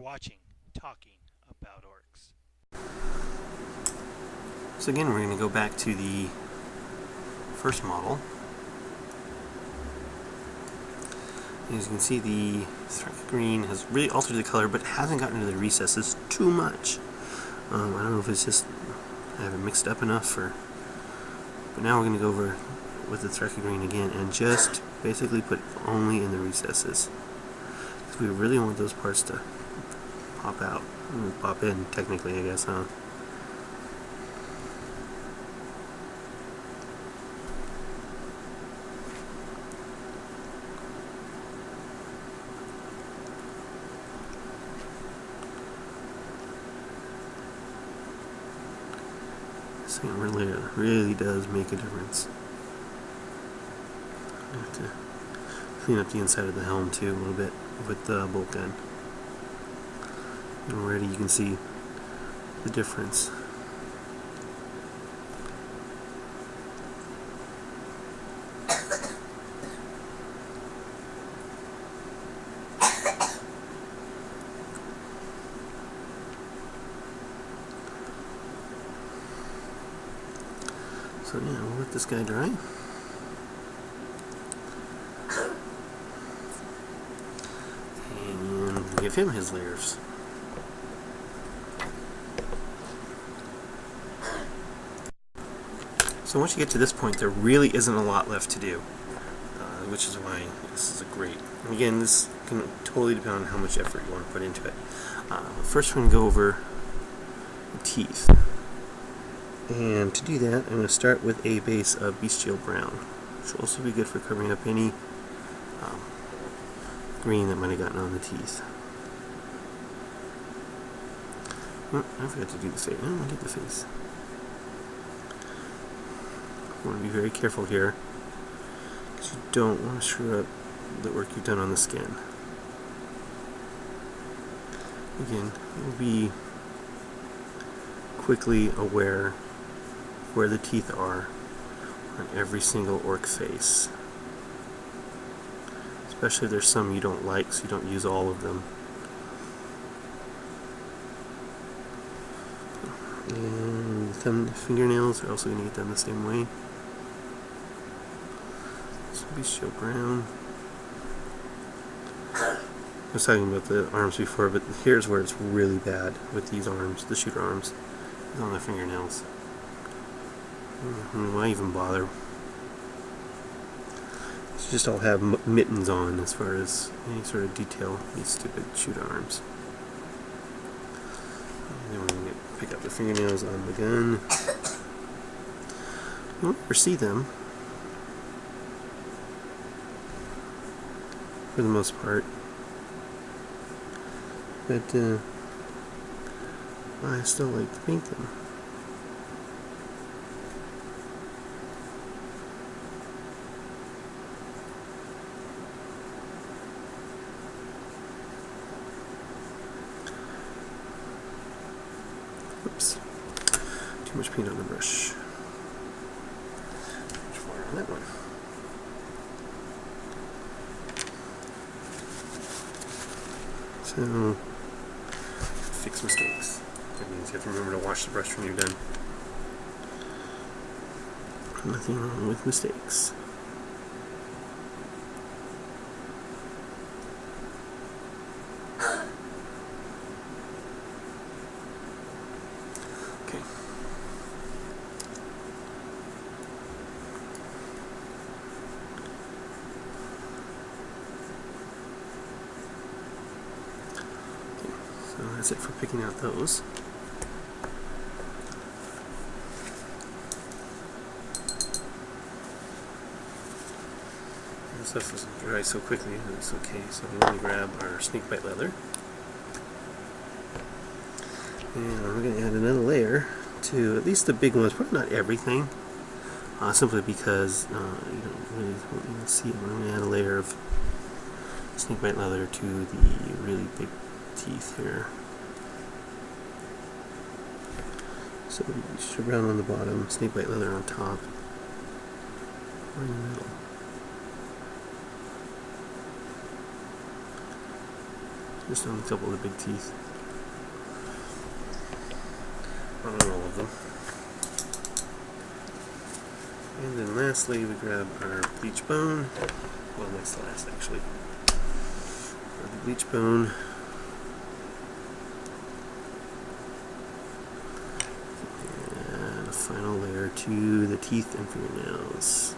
watching Talking About Orcs. So again, we're going to go back to the first model. As you can see, the green has really altered the color, but hasn't gotten into the recesses too much. I don't know if it's just I haven't mixed up enough, but now we're going to go over with the Threcky green again and just basically put only in the recesses. Because we really want those parts to pop out, pop in technically, I guess, huh? This thing really does make a difference. I have to clean up the inside of the helm too a little bit with the bolt gun. And already you can see the difference. So yeah, we'll let this guy dry. And give him his layers. So once you get to this point, there really isn't a lot left to do, which is why this is a great. And again, this can totally depend on how much effort you want to put into it. First, we're going to go over the teeth. And to do that, I'm going to start with a base of bestial brown, which will also be good for covering up any green that might have gotten on the teeth. Oh, I forgot to do the face. I don't want to do the face. You want to be very careful here, because you don't want to screw up the work you've done on the skin. Again, you'll be quickly aware where the teeth are on every single orc face. Especially if there's some you don't like, so you don't use all of them. And the fingernails are also going to get done the same way. This will be bestial brown. I was talking about the arms before, but here's where it's really bad with these arms, the shooter arms, on the fingernails. Why even bother? You just all have mittens on as far as any sort of detail, these stupid shooter arms. And then we're going to pick up the fingernails on the gun. You won't ever see them, for the most part. But I still like to paint them. Oops. Too much paint on the brush. Much more on that one. So, fix mistakes. That means you have to remember to wash the brush when you're done. Nothing wrong with mistakes. Okay. So that's it for picking out those. This stuff doesn't dry so quickly, that's okay. So we're going to grab our snakebite leather. And we're going to add another layer to at least the big ones, probably not everything, simply because you don't really want to see it. We're going to add a layer of snakebite leather to the really big teeth here. So bestial brown on the bottom, snakebite leather on top, or in the middle. Just on a couple of the big teeth. Not on all of them. And then lastly, we grab our bleach bone. Well, next to last, actually. Grab the bleach bone. And a final layer to the teeth and fingernails.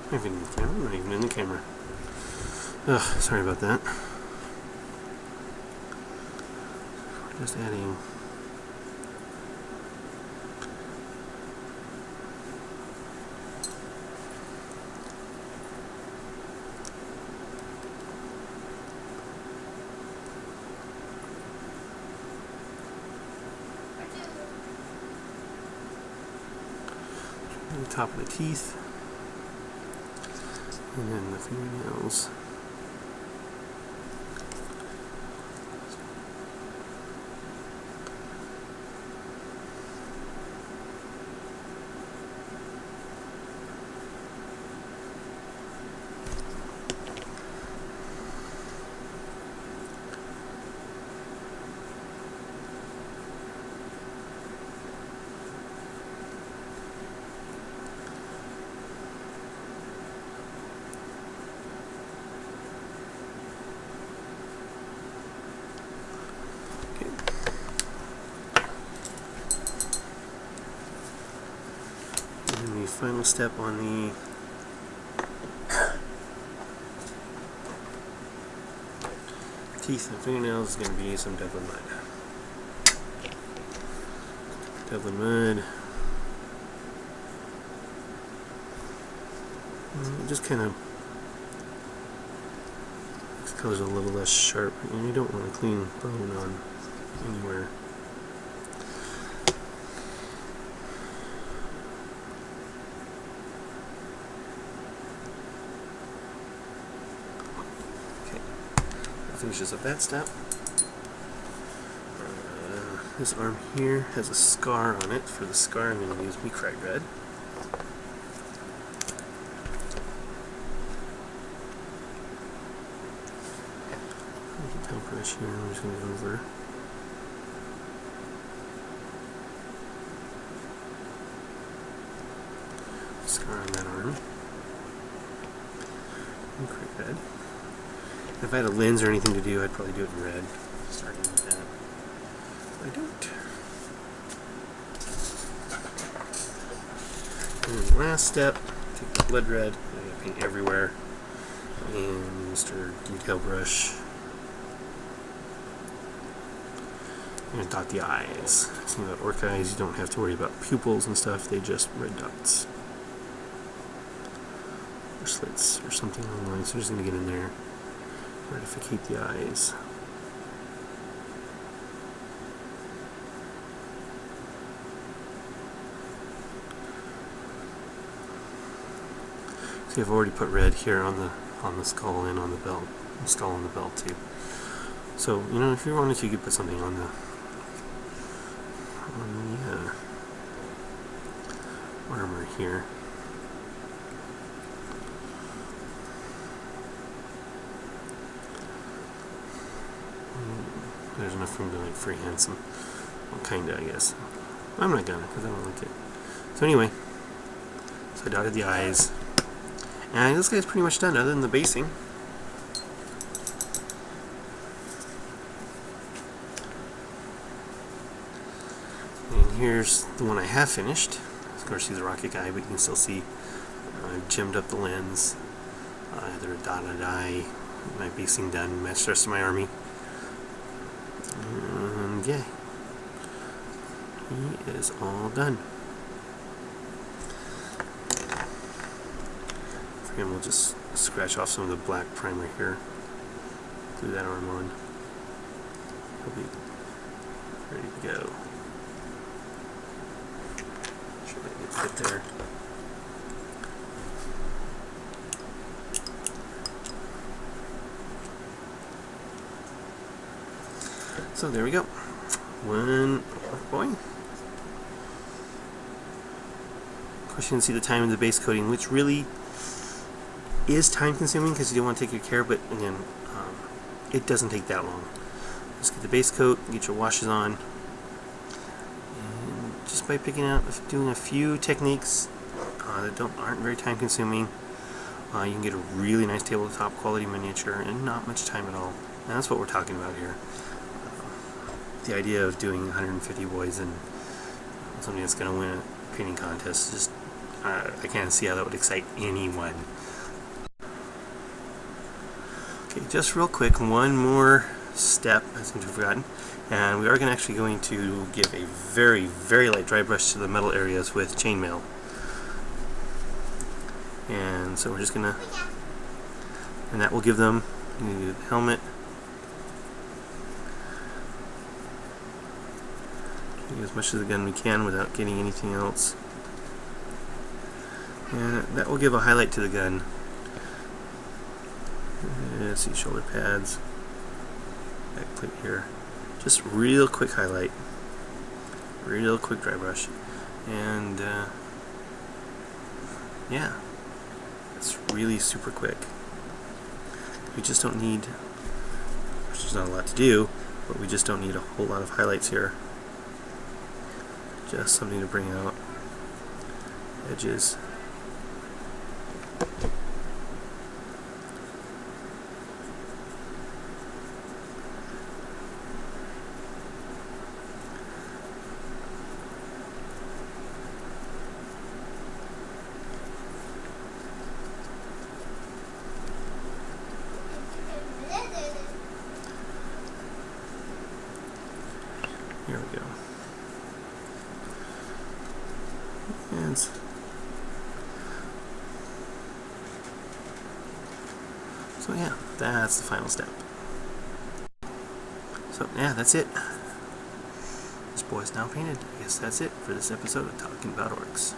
I'm not even in the camera. I'm not even in the camera. Ugh, sorry about that. Just adding the top of the teeth. And then the fingernails. And the final step on the teeth and fingernails is going to be some Devlin mud. Devlin mud. And it just kind of makes the colors a little less sharp. And you don't want a clean bone on anywhere. Finishes up that step. This arm here has a scar on it. For the scar, I'm going to use me Craig Red. Tail brush here. I'm just going to go over. Scar on that arm. And Craig Red. If I had a lens or anything to do, I'd probably do it in red, starting with that. I don't. And then the last step, take the blood red, I got paint everywhere, and Mr. Detail Brush. I'm going to dot the eyes. Something about orc eyes, you don't have to worry about pupils and stuff, they just red dots. Or slits, or something along the line, so I'm just going to get in there. Retificate the eyes. See, I've already put red here on the skull and on the belt, the skull and the belt too. So you know, if you wanted to, you could put something on the armor here. There's enough room to like freehand some, well, kinda, I guess. I'm not gonna, because I don't like it. So anyway, so I dotted the eyes, and this guy's pretty much done, other than the basing. And here's the one I have finished. Of course, he's a rocket guy, but you can still see I've gemmed up the lens. Either a dotted eye, my basing done, matched the rest of my army. And yeah, he is all done. For him, we'll just scratch off some of the black primer here. Glue that arm on. He'll be ready to go. bit there. So there we go. One boy. Of course, you can see the time of the base coating, which really is time consuming because you don't want to take your care, but again, it doesn't take that long. Just get the base coat, get your washes on, and just by picking out, doing a few techniques that aren't very time consuming, you can get a really nice tabletop quality miniature in not much time at all. And that's what we're talking about here. The idea of doing 150 boys and something that's going to win a painting contest, just I can't see how that would excite anyone. Okay, just real quick, one more step I seem to have forgotten, and we are actually going to give a very, very light dry brush to the metal areas with chainmail. And so we're just gonna, and that will give them the helmet, as much as the gun we can without getting anything else, and that will give a highlight to the gun. Let's see, shoulder pads, back plate here, just real quick highlight, real quick dry brush, and yeah, it's really super quick. We just don't need, there's not a lot to do, but we just don't need a whole lot of highlights here. Just something to bring out edges. Here we go. And so yeah, that's the final step. So yeah, that's it. This boy's now painted. I guess that's it for this episode of Talking About Orks.